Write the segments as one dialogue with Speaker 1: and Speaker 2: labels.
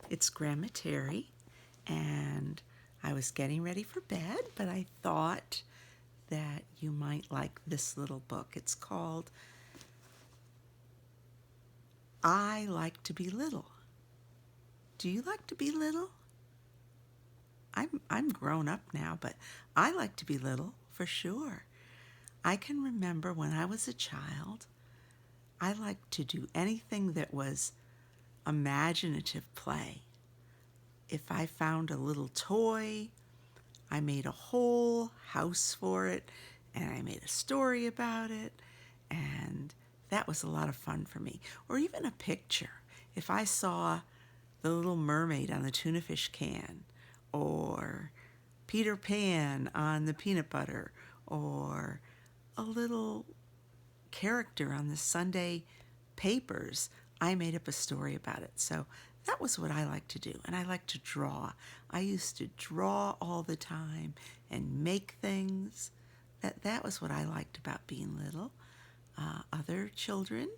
Speaker 1: It's Grandma Terry, and I was getting ready for bed, but I thought that you might like this little book. It's called I Like to Be Little. Do you like to be little? I'm grown up now, but I like to be little for sure. I can remember when I was a child, I liked to do anything that was imaginative play. If I found a little toy, I made a whole house for it, and I made a story about it, and that was a lot of fun for me. Or even a picture. If I saw the little mermaid on the tuna fish can, or Peter Pan on the peanut butter, or a little character on the Sunday papers, I made up a story about it. So that was what I like to do. And I like to draw. I used to draw all the time and make things. That was what I liked about being little. Other children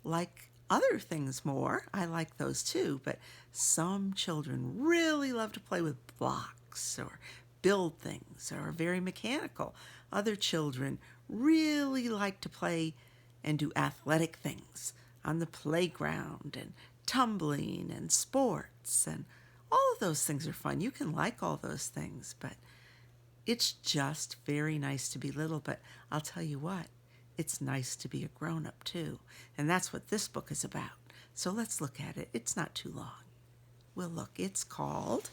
Speaker 1: like other things more. I like those too, but some children really love to play with blocks or build things or are very mechanical. Other children really like to play and do athletic things on the playground and tumbling and sports, and all of those things are fun. You can like all those things, but it's just very nice to be little. But I'll tell you what, it's nice to be a grown-up too. And that's what this book is about. So let's look at it. It's not too long. We'll look. It's called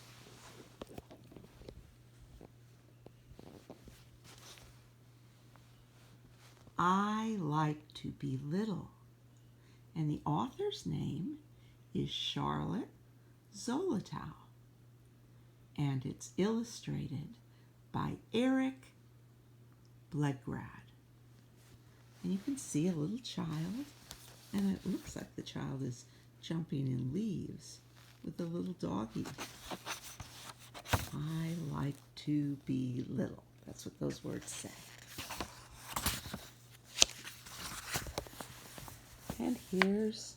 Speaker 1: I Like to Be Little. And the author's name is Charlotte Zolotow. And it's illustrated by Eric Bleggrad. And you can see a little child, and it looks like the child is jumping in leaves with a little doggie. I like to be little. That's what those words say. And here's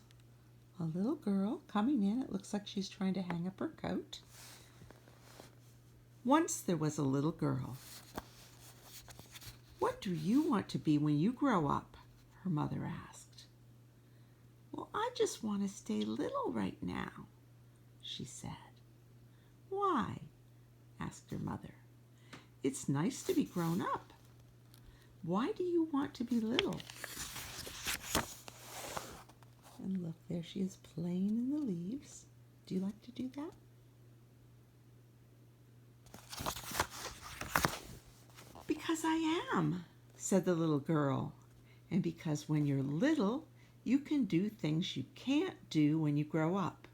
Speaker 1: a little girl coming in. It looks like she's trying to hang up her coat. Once there was a little girl. What do you want to be when you grow up? Her mother asked. Well, I just want to stay little right now, she said. Why? Asked her mother. It's nice to be grown up. Why do you want to be little? And look, there she is playing in the leaves. Do you like to do that? Because I am, said the little girl. And because when you're little, you can do things you can't do when you grow up.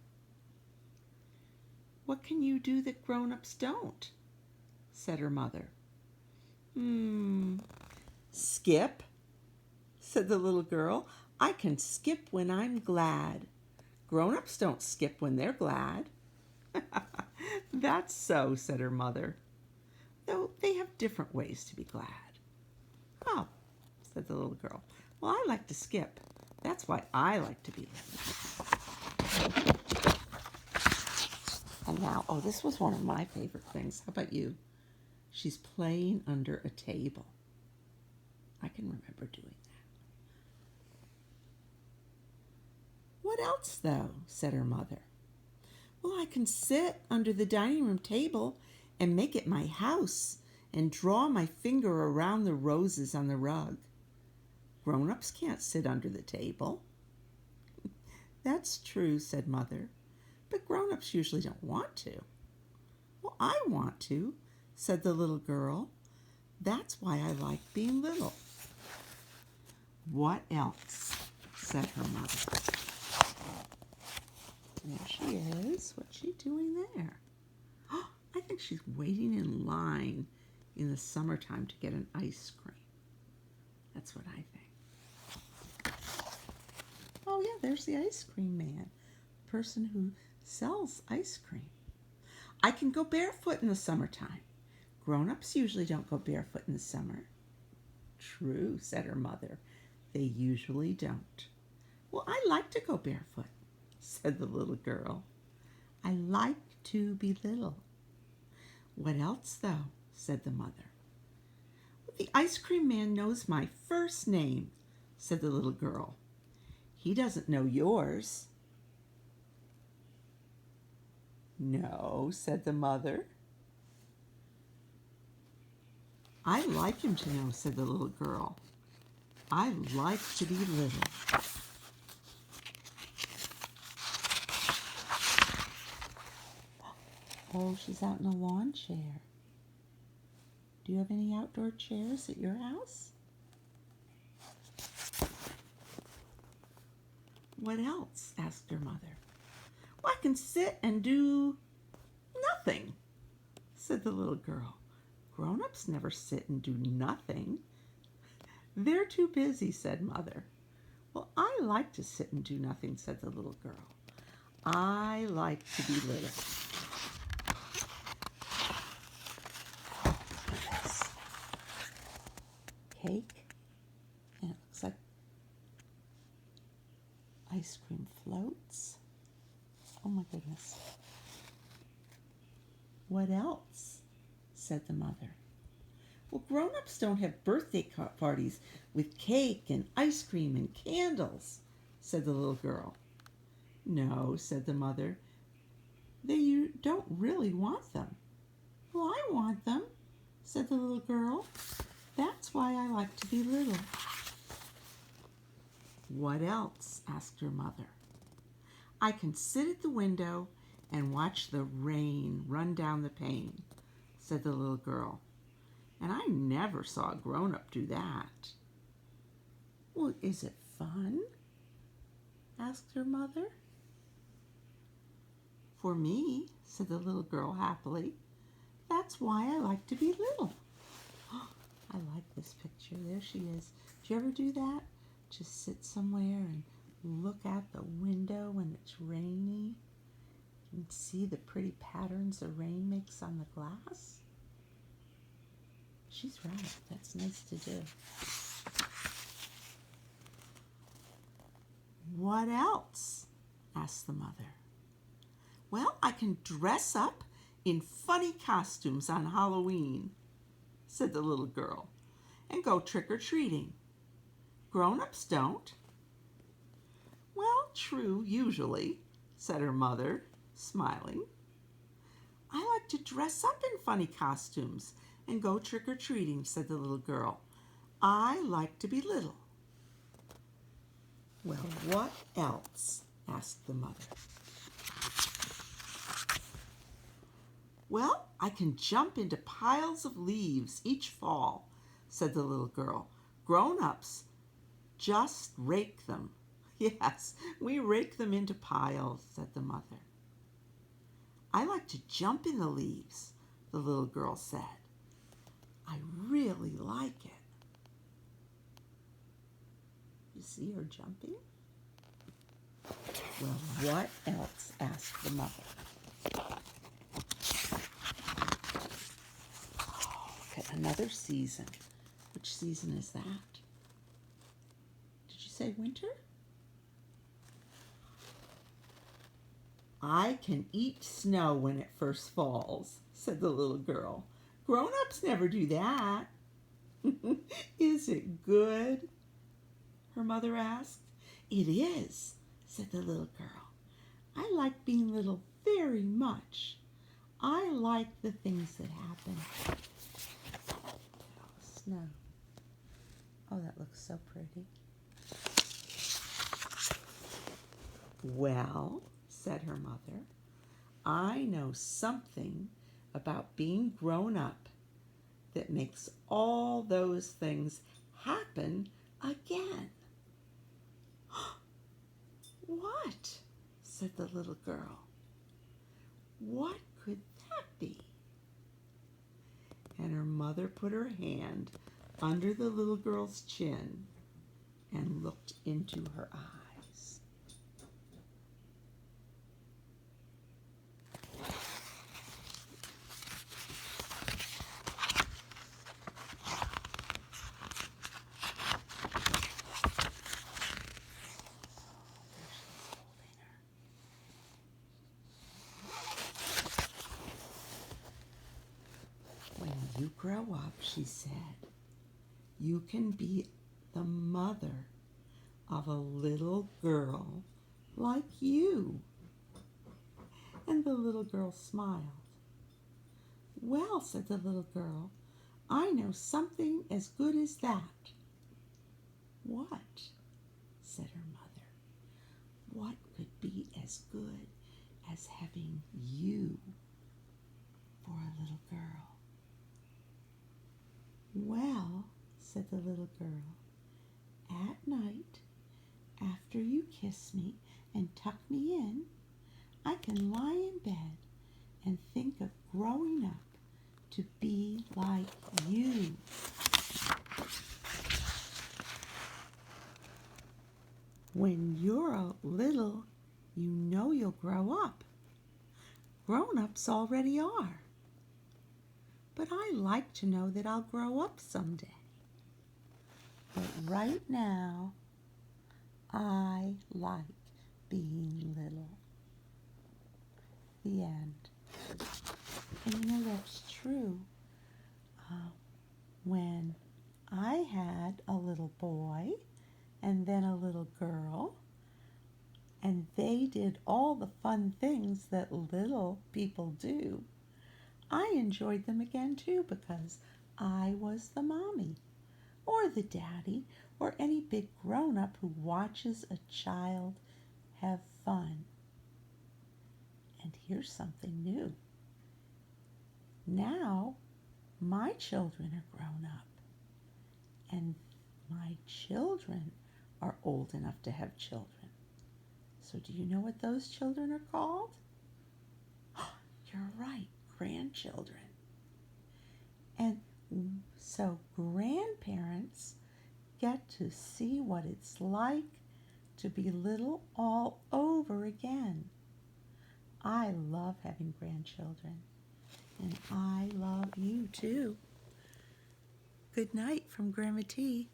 Speaker 1: What can you do that grown-ups don't? Said her mother. Skip, said the little girl. I can skip when I'm glad. Grown-ups don't skip when they're glad. That's so, said her mother. Though they have different ways to be glad. Oh, said the little girl. Well, I like to skip. That's why I like to be little. And now, oh, this was one of my favorite things. How about you? She's playing under a table. I can remember doing that. What else, though? Said her mother. Well, I can sit under the dining room table and make it my house and draw my finger around the roses on the rug. Grown-ups can't sit under the table. That's true, said Mother, but grown-ups usually don't want to. Well, I want to, said the little girl. That's why I like being little. What else? Said her mother. There she is. What's she doing there? Oh, I think she's waiting in line in the summertime to get an ice cream. That's what I think. Oh yeah, there's the ice cream man, the person who sells ice cream. I can go barefoot in the summertime. Grown-ups usually don't go barefoot in the summer. True, said her mother. They usually don't. Well, I like to go barefoot, said the little girl. I like to be little. What else, though? Said the mother. The ice cream man knows my first name, said the little girl. He doesn't know yours. No, said the mother. I like him to know, said the little girl. I like to be little. Oh, she's out in a lawn chair. Do you have any outdoor chairs at your house? What else? Asked her mother. Well, I can sit and do nothing, said the little girl. Grown-ups never sit and do nothing. They're too busy, said mother. Well, I like to sit and do nothing, said the little girl. I like to be little. Cake, and it looks like ice cream floats. Oh my goodness. What else? Said the mother. Well, grown-ups don't have birthday parties with cake and ice cream and candles, said the little girl. No, said the mother. You don't really want them. Well, I want them, said the little girl. That's why I like to be little. What else? Asked her mother. I can sit at the window and watch the rain run down the pane, said the little girl. And I never saw a grown-up do that. Well, is it fun? Asked her mother. For me, said the little girl happily. That's why I like to be little. I like this picture. There she is. Do you ever do that? Just sit somewhere and look out the window when it's rainy and see the pretty patterns the rain makes on the glass? She's right. That's nice to do. What else? Asked the mother. Well, I can dress up in funny costumes on Halloween, said the little girl, and go trick-or-treating. Grown-ups don't. Well, true, usually, said her mother, smiling. I like to dress up in funny costumes and go trick-or-treating, said the little girl. I like to be little. Well, what else? Asked the mother. Well, I can jump into piles of leaves each fall, said the little girl. Grown-ups just rake them. Yes, we rake them into piles, said the mother. I like to jump in the leaves, the little girl said. I really like it. You see her jumping? Well, what else? Asked the mother. Oh, look at another season. Which season is that? Did you say winter? I can eat snow when it first falls, said the little girl. Grown-ups never do that. Is it good? Her mother asked. It is, said the little girl. I like being little very much. I like the things that happen. Oh, snow. Oh, that looks so pretty. Well, said her mother, I know something about being grown up that makes all those things happen again. What? Said the little girl. What could that be? And her mother put her hand under the little girl's chin and looked into her eyes. grow up, she said, you can be the mother of a little girl like you. And the little girl smiled. Well, said the little girl, I know something as good as that. What? Said her mother. What could be as good as having you for a little girl? Well, said the little girl, at night, after you kiss me and tuck me in, I can lie in bed and think of growing up to be like you. When you're a little, you know you'll grow up. Grown-ups already are. But I like to know that I'll grow up someday. But right now, I like being little. The end. And you know that's true. When I had a little boy and then a little girl, and they did all the fun things that little people do, I enjoyed them again too because I was the mommy or the daddy or any big grown-up who watches a child have fun. And here's something new. Now my children are grown up and my children are old enough to have children. So do you know what those children are called? You're right, grandchildren. And so grandparents get to see what it's like to be little all over again. I love having grandchildren, and I love you too. Good night from Grandma T.